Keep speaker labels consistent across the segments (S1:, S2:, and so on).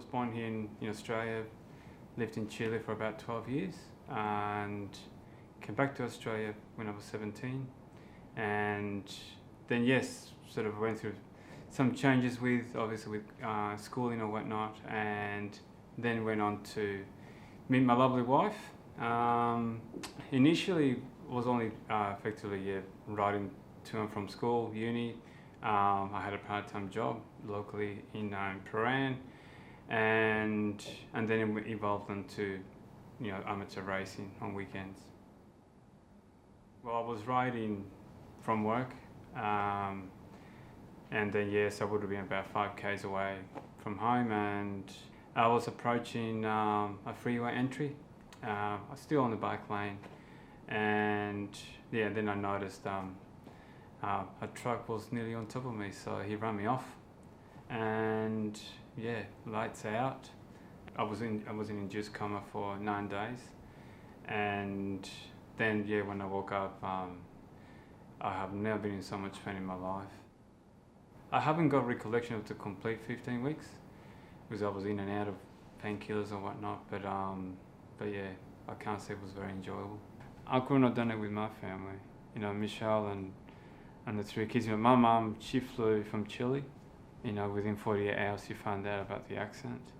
S1: was born here in Australia, lived in Chile for about 12 years, and came back to Australia when I was 17. And then, yes, sort of went through some changes with, obviously, with schooling or whatnot, and then went on to meet my lovely wife. Initially, was only effectively riding to and from school, uni. I had a part-time job locally in Paran, and then it evolved into amateur racing on weekends. Well, I was riding from work, and then yes, I would have been about 5 k's away from home, and I was approaching a freeway entry. I was still on the bike lane, and then I noticed a truck was nearly on top of me, so he ran me off, and lights out. I was in induced coma for 9 days, and then when I woke up, I have never been in so much pain in my life. I haven't got recollection of the complete 15 weeks because I was in and out of painkillers and whatnot, but I can't say it was very enjoyable. I couldn't have done it with my family. Michelle and the 3 kids. My mum, she flew from Chile. Within 48 hours she found out about the accident.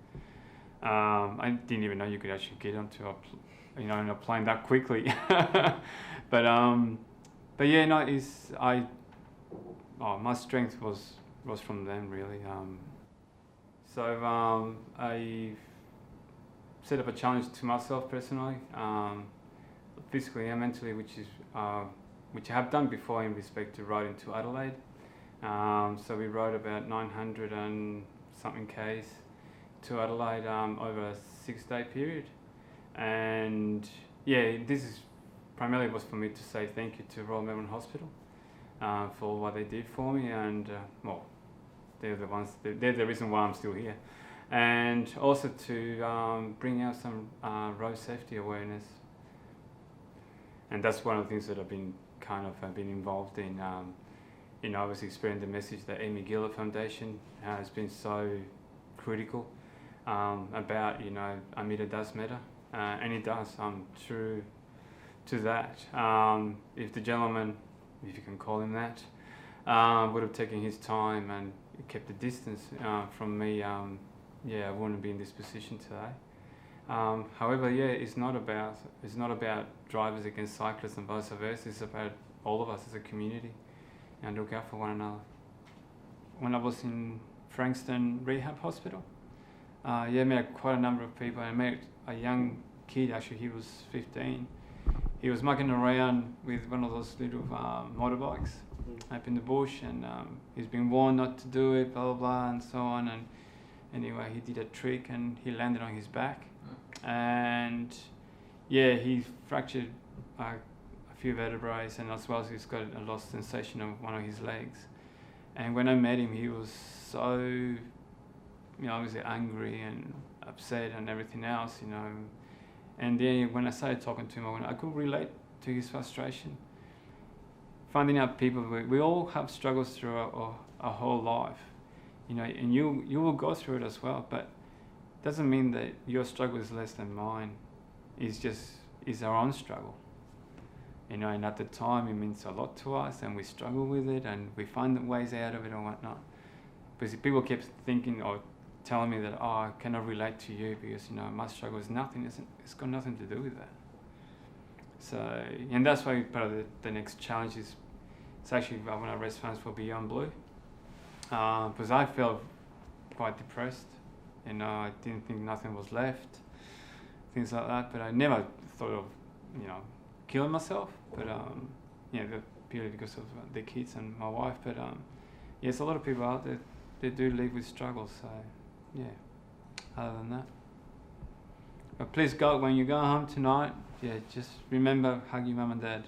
S1: I didn't even know you could actually get onto a plane that quickly. My strength was from them, really. So I set up a challenge to myself personally, physically and mentally, which I have done before in respect to riding to Adelaide. So we rode about 900 and something k's to Adelaide over a 6-day period, and this is primarily was for me to say thank you to Royal Melbourne Hospital for what they did for me, and they're the reason why I'm still here, and also to bring out some road safety awareness. And that's one of the things that I've been involved in. Obviously spreading the message that Amy Gillett Foundation has been so critical about, a meter does matter, and it does. I'm true to that. If the gentleman, if you can call him that, would have taken his time and kept the distance from me, I wouldn't be in this position today. However, it's not about drivers against cyclists and vice versa. It's about all of us as a community and look out for one another. When I was in Frankston Rehab Hospital, met quite a number of people. I met a young kid, actually he was 15. He was mucking around with one of those little motorbikes up in the bush, and he's been warned not to do it, blah, blah, blah, and so on. And anyway, he did a trick and he landed on his back. And he fractured a few vertebrae, and as well as he's got a lost sensation of one of his legs. And when I met him, he was so, obviously angry and upset and everything else, And then when I started talking to him, I could relate to his frustration. Finding out people, we all have struggles through our whole life, and you will go through it as well, but doesn't mean that your struggle is less than mine. It's our own struggle. And at the time it means a lot to us, and we struggle with it, and we find the ways out of it or whatnot. Because people kept thinking or telling me that, I cannot relate to you because, my struggle is nothing. It's got nothing to do with that. So, and that's why part of the next challenge is, it's actually when I raise funds for Beyond Blue. Because I felt quite depressed. I didn't think nothing was left, things like that. But I never thought of, killing myself. But purely because of the kids and my wife. But there's a lot of people out there that do live with struggles. So other than that. But please when you go home tonight, just remember, hug your mum and dad.